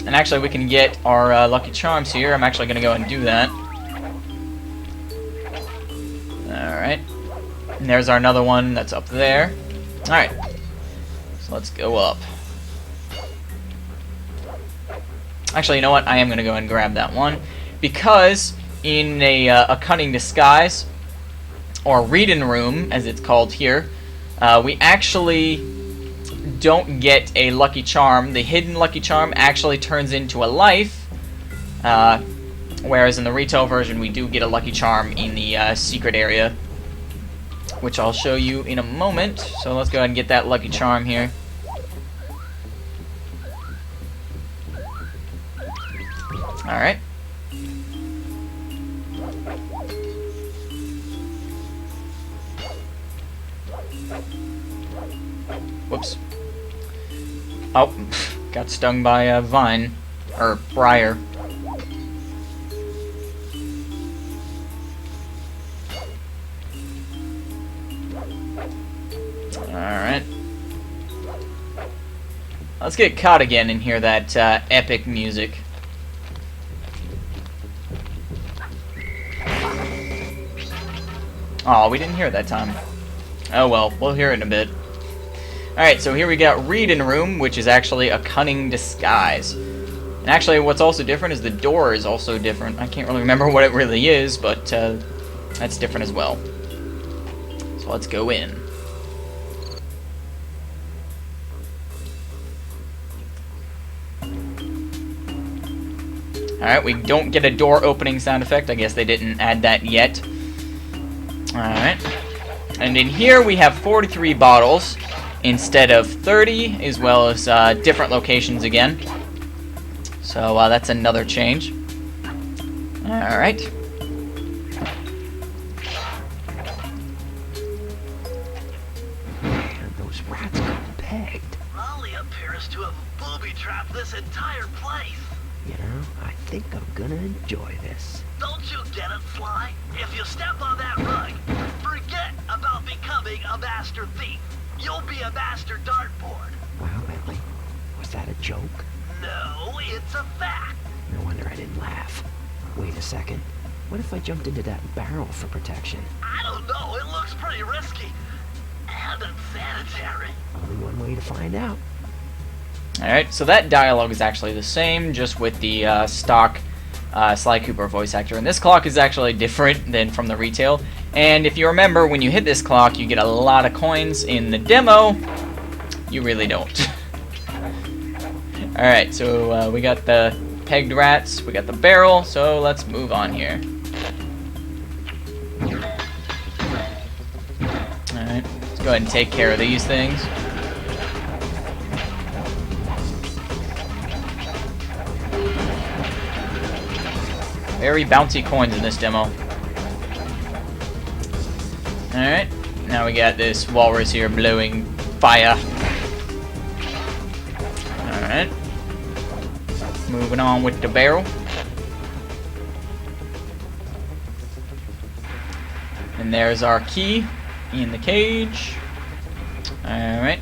Speaker 1: And actually we can get our Lucky Charms here. I'm actually going to go and do that. Alright. And there's our another one that's up there. Alright. So let's go up. Actually, you know what? I am going to go and grab that one. Because in a cunning disguise, or reading room as it's called here, we actually don't get a lucky charm. The hidden lucky charm actually turns into a life, whereas in the retail version we do get a lucky charm in the secret area, which I'll show you in a moment. So let's go ahead and get that lucky charm here. Alright. Whoops. Oh, got stung by a vine, or briar. Alright. Let's get caught again and hear that epic music. Oh, we didn't hear it that time. Oh well, we'll hear it in a bit. Alright, so here we got Reading Room, which is actually a cunning disguise. And actually, what's also different is the door is also different. I can't really remember what it really is, but that's different as well. So let's go in. Alright, we don't get a door opening sound effect. I guess they didn't add that yet. Alright. And in here we have 43 bottles instead of 30, as well as different locations again. So that's another change. Alright.
Speaker 3: Those rats got pegged.
Speaker 2: Raleigh appears to have booby-trapped this entire place.
Speaker 3: You know, I think I'm gonna enjoy this.
Speaker 2: Don't you get it, Sly? If you step on that rug, forget about becoming a master thief. You'll be a master dartboard.
Speaker 3: Wow, Bentley. Was that a joke?
Speaker 2: No, it's a fact.
Speaker 3: No wonder I didn't laugh. Wait a second. What if I jumped into that barrel for protection?
Speaker 2: I don't know. It looks pretty risky. And unsanitary.
Speaker 3: Only one way to find out.
Speaker 1: Alright, so that dialogue is actually the same, just with the stock Sly Cooper voice actor. And this clock is actually different than from the retail. And if you remember, when you hit this clock, you get a lot of coins. In the demo, you really don't. Alright, so we got the pegged rats, we got the barrel, so let's move on here. Alright, let's go ahead and take care of these things. Very bouncy coins in this demo. Alright, now we got this walrus here blowing fire. Alright. Moving on with the barrel. And there's our key in the cage. Alright.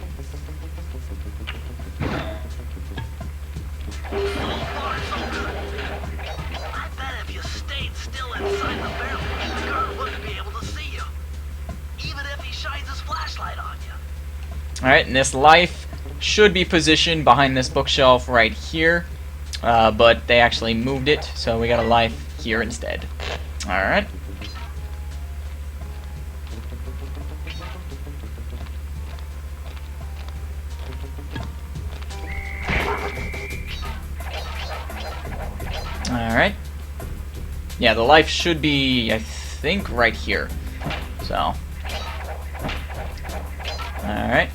Speaker 1: Alright, and this life should be positioned behind this bookshelf right here, but they actually moved it, so we got a life here instead. Alright. Alright. Yeah, the life should be, I think, right here. So. Alright.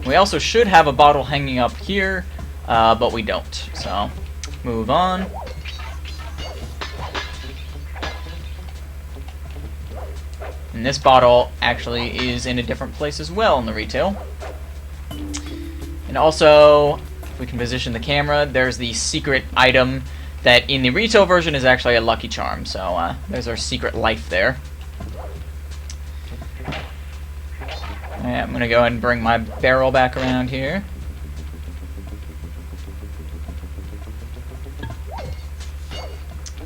Speaker 1: We also should have a bottle hanging up here, but we don't. So, move on. And this bottle actually is in a different place as well in the retail. And also, if we can position the camera, there's the secret item that in the retail version is actually a Lucky Charm. So, there's our secret life there. Alright, I'm gonna go ahead and bring my barrel back around here.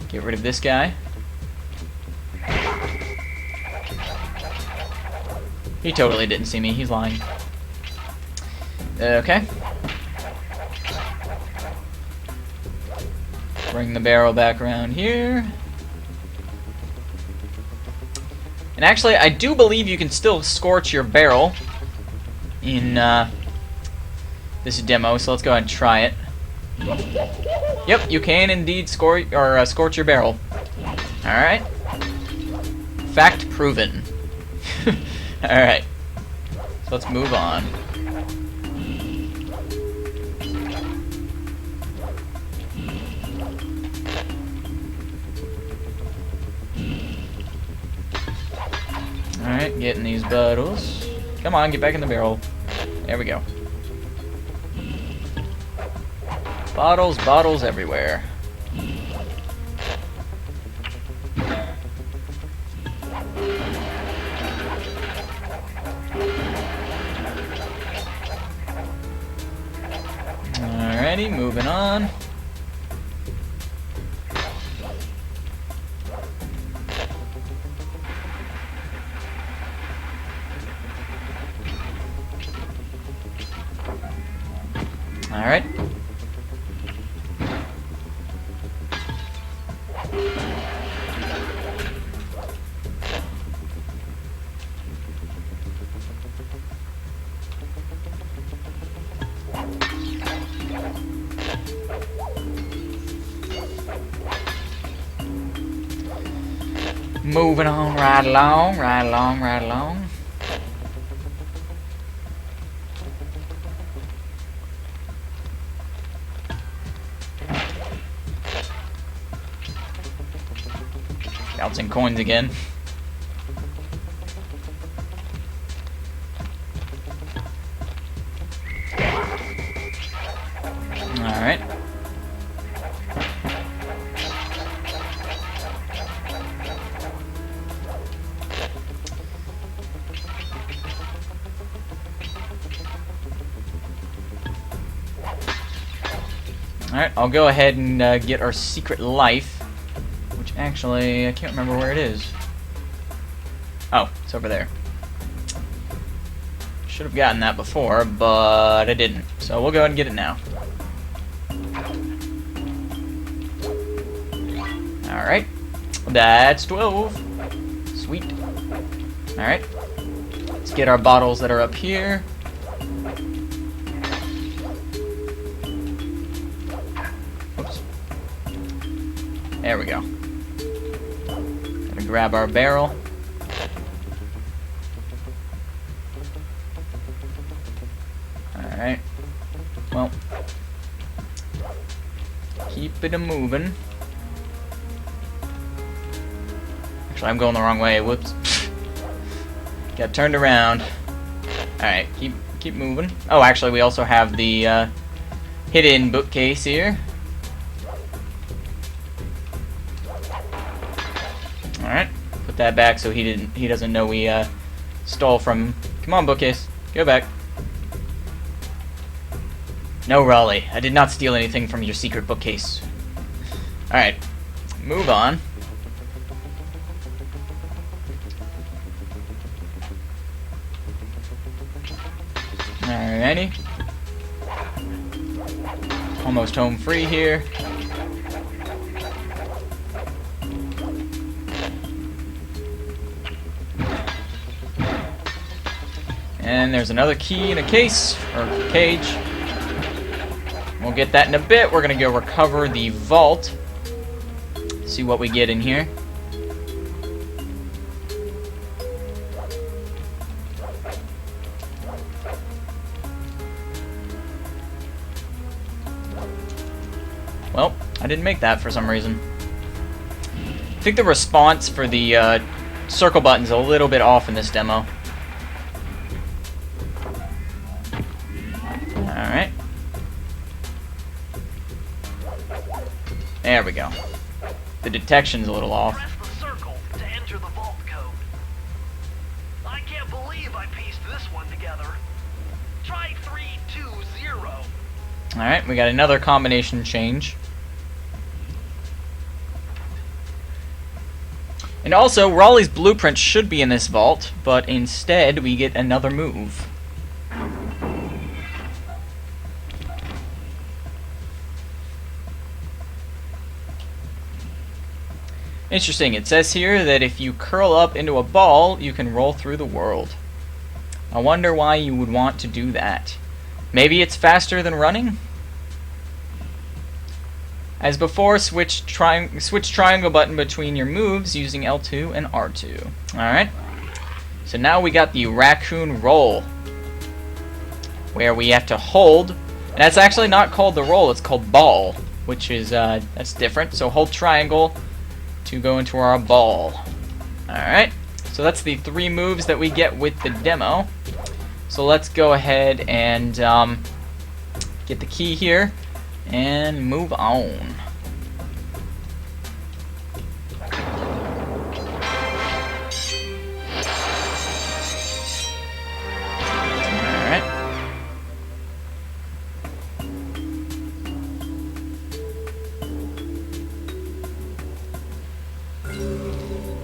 Speaker 1: Get rid of this guy. He totally didn't see me, he's lying. Okay. Bring the barrel back around here. And actually, I do believe you can still scorch your barrel in this demo, so let's go ahead and try it. Yep, you can indeed scorch your barrel. Alright. Fact proven. Alright. So let's move on. Alright, getting these bottles. Come on, get back in the barrel. There we go. Bottles, bottles everywhere. Alrighty, moving on. Alright. Moving on right along, right along, right along. Bouncing coins again. Alright. Alright, I'll go ahead and get our secret life, which actually, I can't remember where it is. Oh, it's over there. Should have gotten that before, but I didn't. So we'll go ahead and get it now. Alright, that's 12. Sweet. Alright, let's get our bottles that are up here. Oops. There we go. Gonna grab our barrel. Alright. Well, keep it a-moving. Actually, I'm going the wrong way. Whoops. Got turned around. Alright, keep moving. Oh, actually, we also have the hidden bookcase here. Alright, put that back so he doesn't know we stole from him. Come on, bookcase. Go back. No, Raleigh. I did not steal anything from your secret bookcase. Alright, move on. Alrighty. Almost home free here. And there's another key in a case, or cage. We'll get that in a bit. We're gonna go recover the vault. See what we get in here. Well, I didn't make that for some reason. I think the response for the circle button's a little bit off in this demo. Alright. There we go. The detection's a little off.
Speaker 2: Press the circle to enter the vault code. I can't believe I pieced this one together. Try 320.
Speaker 1: Alright, we got another combination change. And also, Raleigh's blueprint should be in this vault, but instead we get another move. Interesting, it says here that if you curl up into a ball, you can roll through the world. I wonder why you would want to do that. Maybe it's faster than running? As before, switch triangle button between your moves using L2 and R2. Alright. So now we got the raccoon roll, where we have to hold, and that's actually not called the roll, it's called ball, which is, that's different. So hold triangle to go into our ball. Alright. So that's the 3 moves that we get with the demo. So let's go ahead and get the key here and move on. Alright.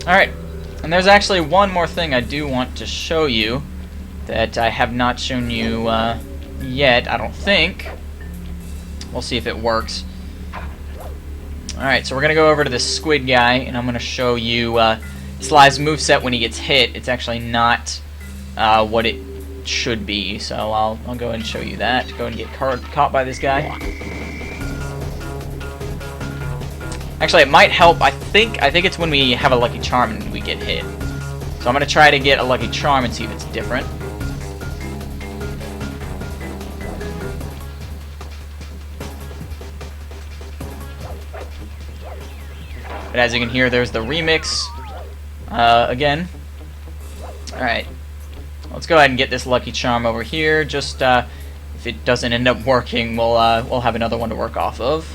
Speaker 1: Alright. And there's actually one more thing I do want to show you that I have not shown you yet, I don't think. We'll see if it works. Alright, so we're going to go over to this squid guy, and I'm going to show you Sly's moveset when he gets hit. It's actually not what it should be, so I'll go ahead and show you that. Go and get caught by this guy. Actually, it might help. I think it's when we have a lucky charm and we get hit. So I'm going to try to get a lucky charm and see if it's different. But as you can hear, there's the remix again. Alright. Let's go ahead and get this lucky charm over here. Just if it doesn't end up working, we'll have another one to work off of.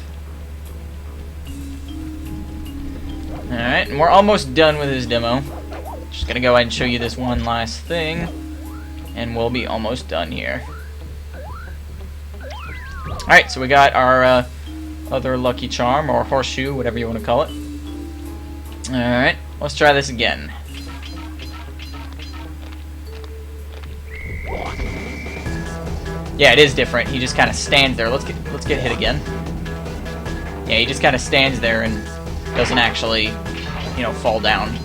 Speaker 1: Alright, and we're almost done with this demo. Just gonna go ahead and show you this one last thing, and we'll be almost done here. Alright, so we got our other lucky charm or horseshoe, whatever you want to call it. Alright, let's try this again. Yeah, it is different. He just kind of stands there. Let's get hit again. Yeah, he just kind of stands there and doesn't actually, you know, fall down.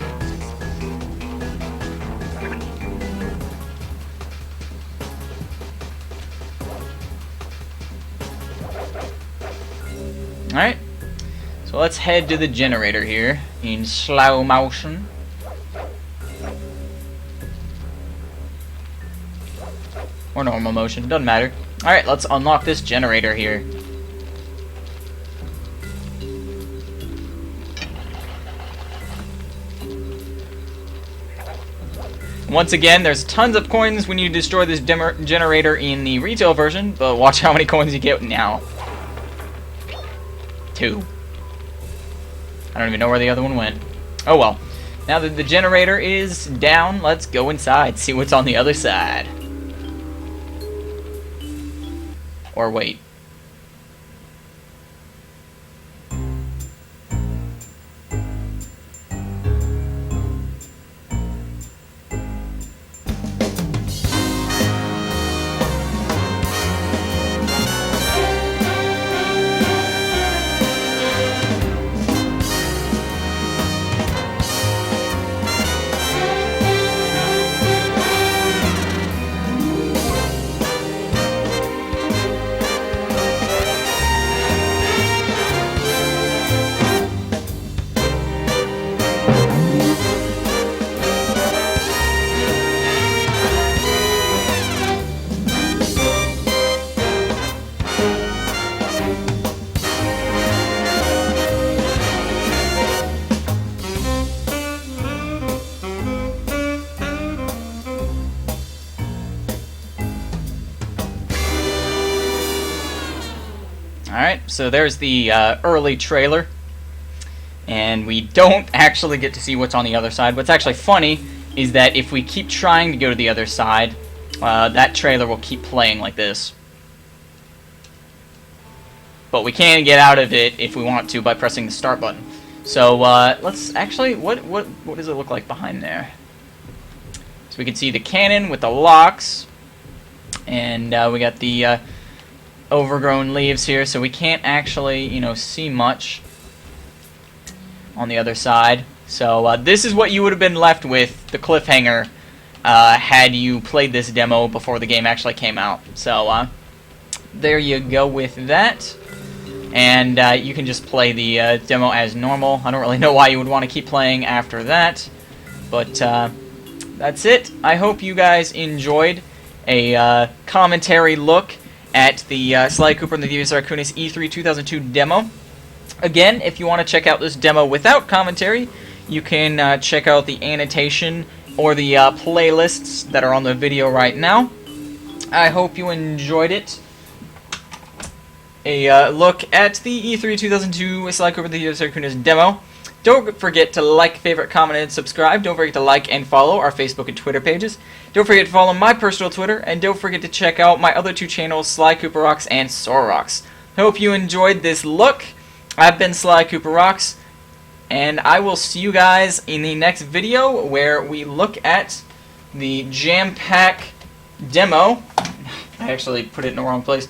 Speaker 1: Alright, so let's head to the generator here in slow motion. Or normal motion, doesn't matter. Alright, let's unlock this generator here. Once again, there's tons of coins when you destroy this generator in the retail version, but watch how many coins you get now. 2. I don't even know where the other one went. Oh well. Now that the generator is down, let's go inside, see what's on the other side. Or wait. Alright, so there's the early trailer, and we don't actually get to see what's on the other side. What's actually funny is that if we keep trying to go to the other side, that trailer will keep playing like this. But we can get out of it if we want to by pressing the start button. So let's actually, what does it look like behind there? So we can see the cannon with the locks, and we got the overgrown leaves here, so we can't actually, you know, see much on the other side. So this is what you would have been left with, the cliffhanger, had you played this demo before the game actually came out. So there you go with that. And you can just play the demo as normal. I don't really know why you would want to keep playing after that, but that's it. I hope you guys enjoyed a commentary look at the Sly Cooper and the Thievious Racoonas E3 2002 demo. Again, if you want to check out this demo without commentary, you can check out the annotation or the playlists that are on the video right now. I hope you enjoyed it. A look at the E3 2002 Sly Cooper and the Thievious Racoonas demo. Don't forget to like, favorite, comment, and subscribe. Don't forget to like and follow our Facebook and Twitter pages. Don't forget to follow my personal Twitter, and don't forget to check out my other two channels, Sly Cooper Rocks and Sora Rocks. Hope you enjoyed this look. I've been Sly Cooper Rocks, and I will see you guys in the next video where we look at the Jam Pack demo. I actually put it in the wrong place.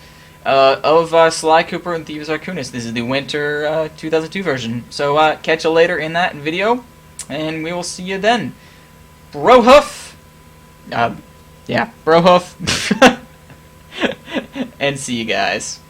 Speaker 1: Of Sly Cooper and Thievious Racoonas. This is the winter 2002 version. So catch you later in that video, and we will see you then. Brohoof! Yeah, Brohoof. And see you guys.